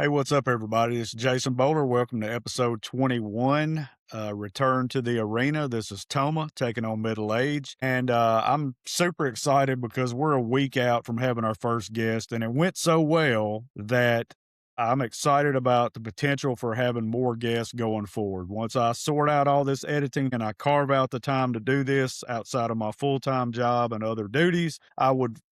Hey, what's up, everybody? It's Jason Bowler. Welcome to episode 21, Return to the Arena. This is Toma taking on middle age. And I'm super excited because we're a week out from having our first guest, and it went so well that I'm excited about the potential for having more guests going forward. Once I sort out all this editing and I carve out the time to do this outside of my full time job and other duties,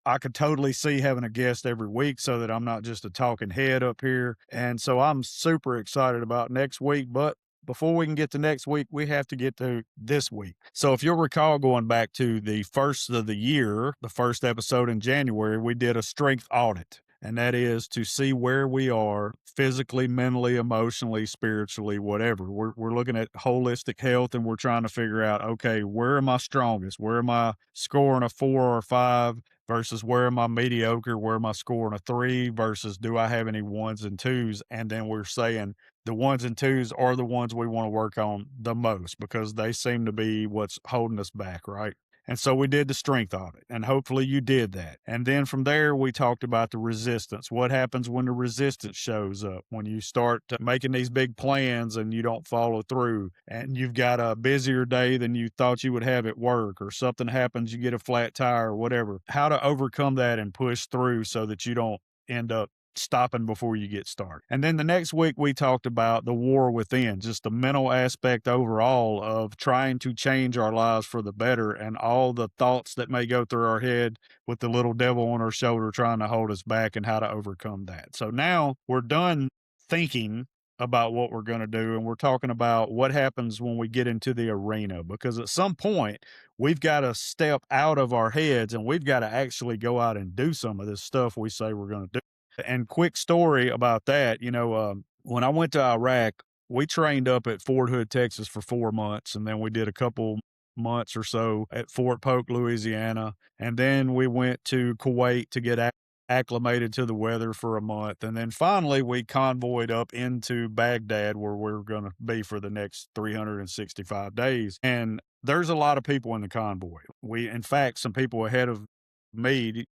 I could totally see having a guest every week so that I'm not just a talking head up here. And so I'm super excited about next week. But before we can get to next week, we have to get to this week. So if you'll recall, going back to the first of the year, the first episode in January, we did a strength audit. And that is to see where we are physically, mentally, emotionally, spiritually, whatever. We're looking at holistic health and we're trying to figure out, okay, where am I strongest? Where am I scoring a 4 or 5? Versus where am I mediocre? Where am I scoring a 3? Versus do I have any ones and twos? And then we're saying the ones and twos are the ones we want to work on the most because they seem to be what's holding us back, right? And so we did the strength audit, and hopefully you did that. And then from there, we talked about the resistance. What happens when the resistance shows up? When you start making these big plans and you don't follow through, and you've got a busier day than you thought you would have at work, or something happens, you get a flat tire or whatever. How to overcome that and push through so that you don't end up stopping before you get started. And then the next week, we talked about the war within, just the mental aspect overall of trying to change our lives for the better and all the thoughts that may go through our head with the little devil on our shoulder trying to hold us back and how to overcome that. So now we're done thinking about what we're going to do, and we're talking about what happens when we get into the arena, because at some point we've got to step out of our heads and we've got to actually go out and do some of this stuff we say we're going to do. And quick story about that, when I went to Iraq, we trained up at Fort Hood, Texas for 4 months, and then we did a couple months or so at Fort Polk, Louisiana, and then we went to Kuwait to get acclimated to the weather for a month, and then finally we convoyed up into Baghdad, where we're going to be for the next 365 days. And there's a lot of people in the convoy. In fact, some people ahead of me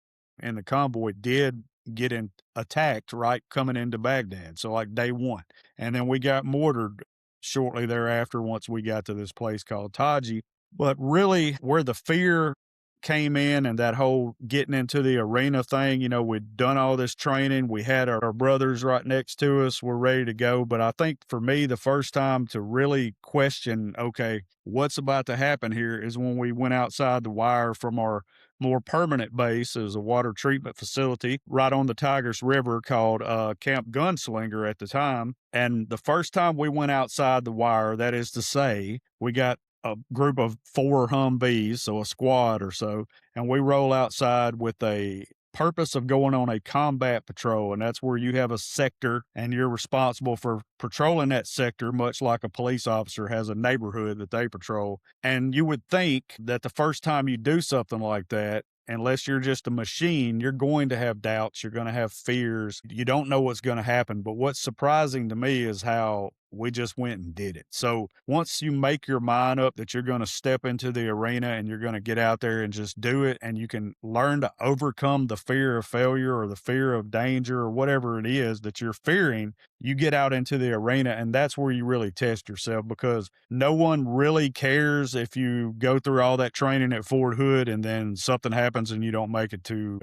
in the convoy did get attacked right coming into Baghdad. So like day one. And then we got mortared shortly thereafter once we got to this place called Taji. But really where the fear came in and that whole getting into the arena thing, we'd done all this training. We had our brothers right next to us. We're ready to go. But I think for me, the first time to really question, okay, what's about to happen here is when we went outside the wire from our more permanent base. Is a water treatment facility right on the Tigris River called Camp Gunslinger at the time. And the first time we went outside the wire, that is to say, we got a group of 4 Humvees, so a squad or so, and we roll outside with a purpose of going on a combat patrol. And that's where you have a sector and you're responsible for patrolling that sector, much like a police officer has a neighborhood that they patrol. And you would think that the first time you do something like that, unless you're just a machine, you're going to have doubts, you're going to have fears, you don't know what's going to happen. But what's surprising to me is how we just went and did it. So once you make your mind up that you're going to step into the arena and you're going to get out there and just do it, and you can learn to overcome the fear of failure or the fear of danger or whatever it is that you're fearing, you get out into the arena, and that's where you really test yourself, because no one really cares if you go through all that training at Fort Hood and then something happens and you don't make it to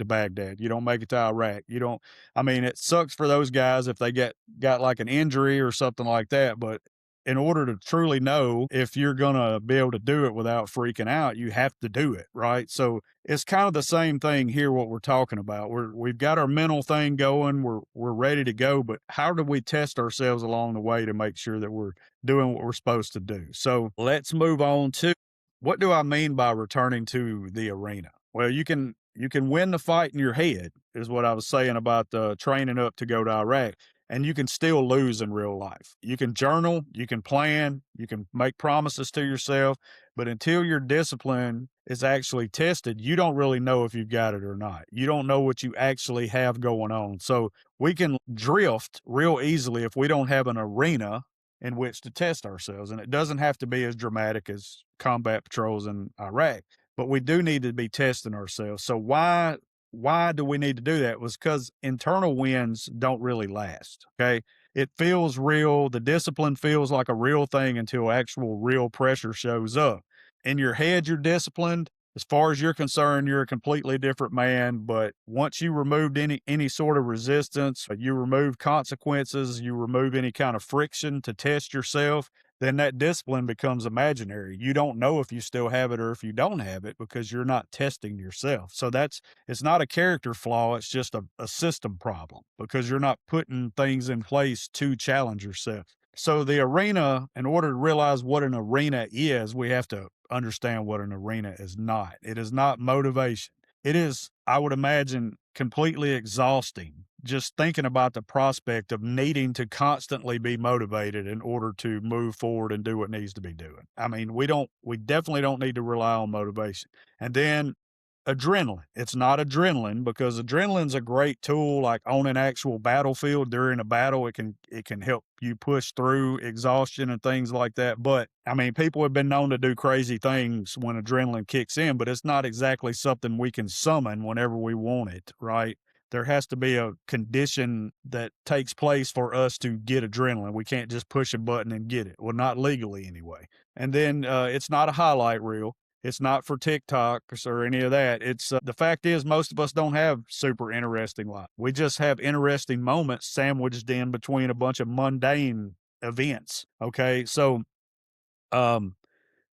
Baghdad, you don't make it to Iraq, you don't. I mean, it sucks for those guys if they got like an injury or something like that, but in order to truly know if you're going to be able to do it without freaking out, you have to do it, right? So it's kind of the same thing here, what we're talking about. We've got our mental thing going, we're ready to go, but how do we test ourselves along the way to make sure that we're doing what we're supposed to do? So let's move on to, what do I mean by returning to the arena? Well, you can win the fight in your head, is what I was saying about the training up to go to Iraq, and you can still lose in real life. You can journal, you can plan, you can make promises to yourself, but until your discipline is actually tested, you don't really know if you've got it or not. You don't know what you actually have going on. So we can drift real easily if we don't have an arena in which to test ourselves. And it doesn't have to be as dramatic as combat patrols in Iraq, but we do need to be testing ourselves. So why why do we need to do that was because internal wins don't really last. Okay. It feels real. The discipline feels like a real thing until actual real pressure shows up. In your head, you're disciplined. As far as you're concerned, you're a completely different man. But once you removed any sort of resistance, you remove consequences, you remove any kind of friction to test yourself, then that discipline becomes imaginary. You don't know if you still have it or if you don't have it because you're not testing yourself. So it's not a character flaw, it's just a system problem because you're not putting things in place to challenge yourself. So the arena, in order to realize what an arena is, we have to understand what an arena is not. It is not motivation. It is, I would imagine, completely exhausting just thinking about the prospect of needing to constantly be motivated in order to move forward and do what needs to be doing. I mean, we definitely don't need to rely on motivation. And then adrenaline. It's not adrenaline because adrenaline's a great tool like on an actual battlefield during a battle. It can help you push through exhaustion and things like that. But I mean, people have been known to do crazy things when adrenaline kicks in, but it's not exactly something we can summon whenever we want it, right? There has to be a condition that takes place for us to get adrenaline. We can't just push a button and get it. Well, not legally anyway. And then it's not a highlight reel. It's not for TikToks or any of that. It's the fact is most of us don't have super interesting life. We just have interesting moments sandwiched in between a bunch of mundane events. Okay, so um,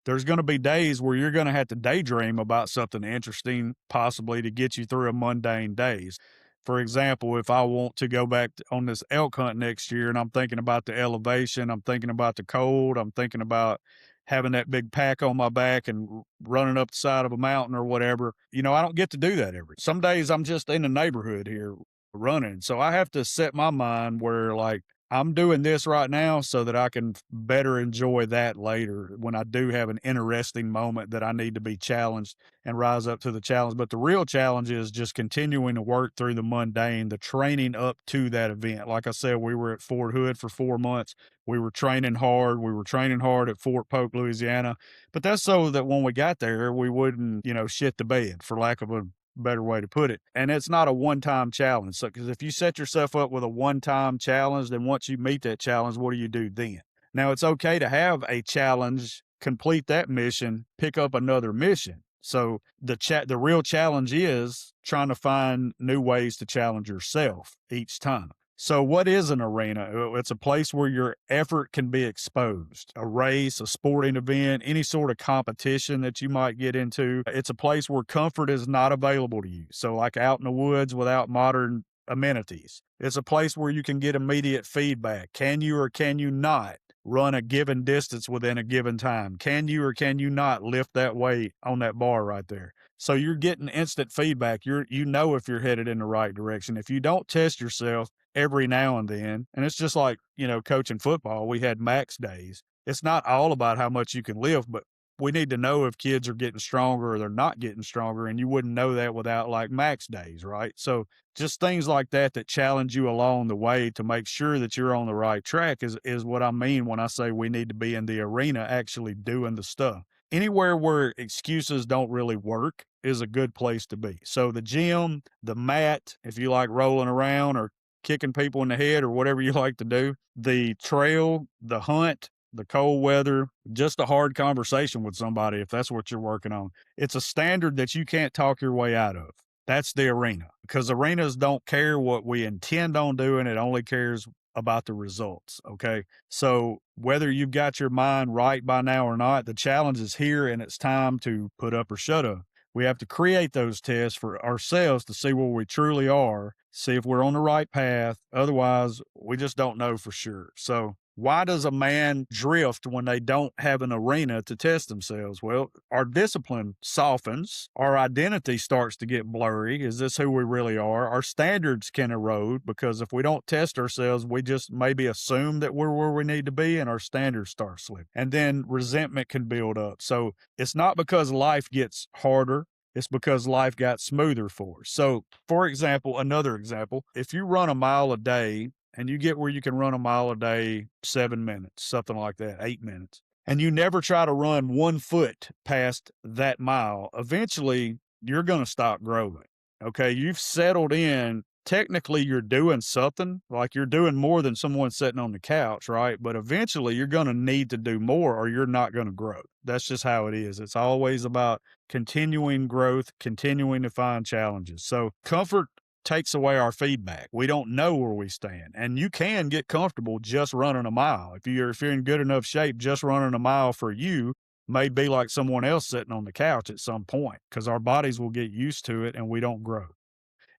there's going to be days where you're going to have to daydream about something interesting, possibly to get you through a mundane days. For example, if I want to go back on this elk hunt next year and I'm thinking about the elevation, I'm thinking about the cold, I'm thinking about having that big pack on my back and running up the side of a mountain or whatever, I don't get to do that some days I'm just in the neighborhood here running. So I have to set my mind where like I'm doing this right now so that I can better enjoy that later when I do have an interesting moment that I need to be challenged and rise up to the challenge. But the real challenge is just continuing to work through the mundane, the training up to that event. Like I said, we were at Fort Hood for 4 months. We were training hard. We were training hard at Fort Polk, Louisiana. But that's so that when we got there, we wouldn't, shit the bed, for lack of a better way to put it. And it's not a one-time challenge. So, because if you set yourself up with a one-time challenge, then once you meet that challenge, what do you do then? Now, it's okay to have a challenge, complete that mission, pick up another mission. So the real challenge is trying to find new ways to challenge yourself each time. So, what is an arena? It's a place where your effort can be exposed. A race, a sporting event, any sort of competition that you might get into. It's a place where comfort is not available to you. So, like out in the woods without modern amenities. It's a place where you can get immediate feedback. Can you or can you not run a given distance within a given time? Can you or can you not lift that weight on that bar right there? So you're getting instant feedback. You know if you're headed in the right direction. If you don't test yourself every now and then, and it's just like, coaching football, we had max days. It's not all about how much you can lift, but we need to know if kids are getting stronger or they're not getting stronger. And you wouldn't know that without like max days, right? So just things like that challenge you along the way to make sure that you're on the right track is what I mean when I say we need to be in the arena actually doing the stuff. Anywhere where excuses don't really work is a good place to be. So the gym, the mat, if you like rolling around or kicking people in the head or whatever you like to do, the trail, the hunt, the cold weather, just a hard conversation with somebody if that's what you're working on. It's a standard that you can't talk your way out of. That's the arena because arenas don't care what we intend on doing. It only cares about the results. Okay. So whether you've got your mind right by now or not, the challenge is here and it's time to put up or shut up. We have to create those tests for ourselves to see where we truly are, see if we're on the right path. Otherwise, we just don't know for sure. So why does a man drift when they don't have an arena to test themselves? Well, our discipline softens. Our identity starts to get blurry. Is this who we really are? Our standards can erode because if we don't test ourselves, we just maybe assume that we're where we need to be and our standards start slipping. And then resentment can build up. So it's not because life gets harder. It's because life got smoother for us. So, for example, another example, if you run a mile a day, and you get where you can run a mile a day, 7 minutes, something like that, 8 minutes, and you never try to run 1 foot past that mile, eventually you're going to stop growing. Okay, you've settled in. Technically, you're doing something, like you're doing more than someone sitting on the couch, right? But eventually, you're going to need to do more or you're not going to grow. That's just how it is. It's always about continuing growth, continuing to find challenges. So, comfort takes away our feedback. We don't know where we stand. And you can get comfortable just running a mile. If you're in good enough shape, just running a mile for you may be like someone else sitting on the couch at some point because our bodies will get used to it and we don't grow.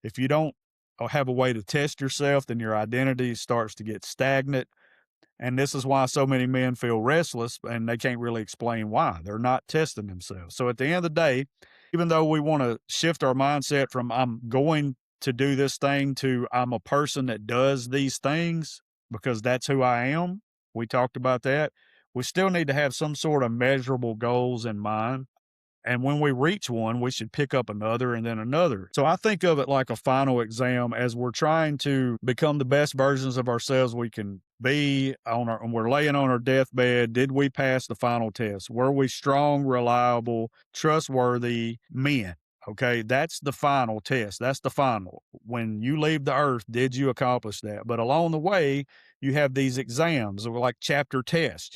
If you don't have a way to test yourself, then your identity starts to get stagnant. And this is why so many men feel restless and they can't really explain why. They're not testing themselves. So at the end of the day, even though we want to shift our mindset from I'm going to do this thing to I'm a person that does these things because that's who I am, we talked about that. We still need to have some sort of measurable goals in mind, and when we reach one, we should pick up another and then another. So I think of it like a final exam as we're trying to become the best versions of ourselves we can be and we're laying on our deathbed. Did we pass the final test? Were we strong, reliable, trustworthy men? Okay, that's the final test. That's the final. When you leave the earth, did you accomplish that? But along the way, you have these exams or like chapter tests,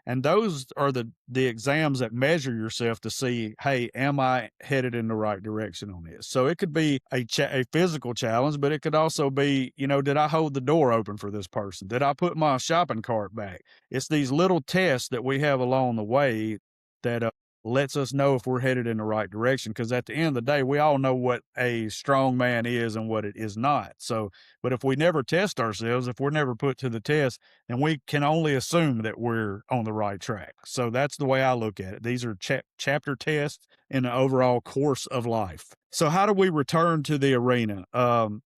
and those are the exams that measure yourself to see, hey, am I headed in the right direction on this? So it could be a physical challenge, but it could also be, did I hold the door open for this person? Did I put my shopping cart back? It's these little tests that we have along the way that lets us know if we're headed in the right direction. Because at the end of the day, we all know what a strong man is and what it is not. So, but if we never test ourselves, if we're never put to the test, then we can only assume that we're on the right track. So that's the way I look at it. These are chapter tests in the overall course of life. So how do we return to the arena?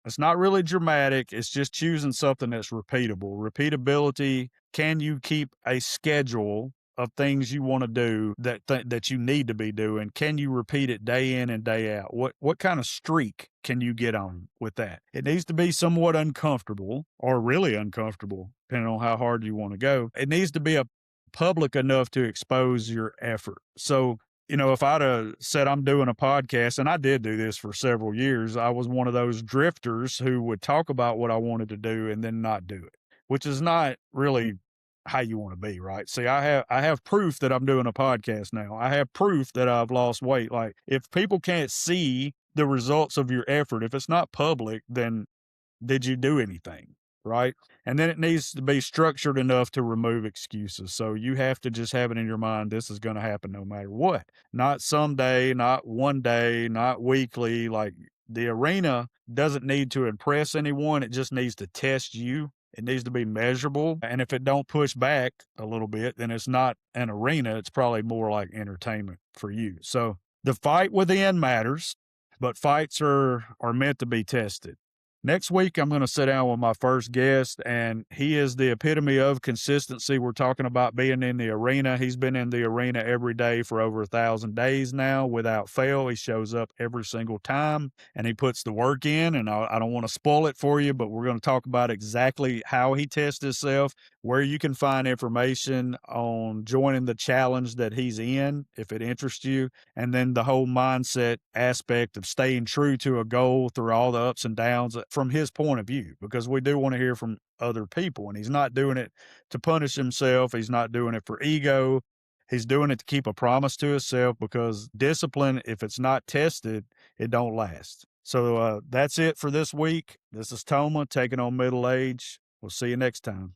It's not really dramatic. It's just choosing something that's repeatable. Repeatability. Can you keep a schedule of things you want to do that you need to be doing? Can you repeat it day in and day out? What kind of streak can you get on with that? It needs to be somewhat uncomfortable or really uncomfortable, depending on how hard you want to go. It needs to be a public enough to expose your effort. So, if I'd have said I'm doing a podcast, and I did do this for several years, I was one of those drifters who would talk about what I wanted to do and then not do it, which is not really how you want to be, right? See, I have proof that I'm doing a podcast now. I have proof that I've lost weight. Like if people can't see the results of your effort, if it's not public, then did you do anything? Right. And then it needs to be structured enough to remove excuses. So you have to just have it in your mind, this is going to happen no matter what. Not someday, not one day, not weekly. Like the arena doesn't need to impress anyone. It just needs to test you. It needs to be measurable. And if it don't push back a little bit, then it's not an arena. It's probably more like entertainment for you. So the fight within matters, but fights are meant to be tested. Next week, I'm going to sit down with my first guest, and he is the epitome of consistency. We're talking about being in the arena. He's been in the arena every day for over 1,000 days now without fail. He shows up every single time, and he puts the work in. And I don't want to spoil it for you, but we're going to talk about exactly how he tests himself, where you can find information on joining the challenge that he's in if it interests you, and then the whole mindset aspect of staying true to a goal through all the ups and downs from his point of view, because we do want to hear from other people. And he's not doing it to punish himself. He's not doing it for ego. He's doing it to keep a promise to himself, because discipline, if it's not tested, it don't last. So that's it for this week. This is Toma taking on middle age. We'll see you next time.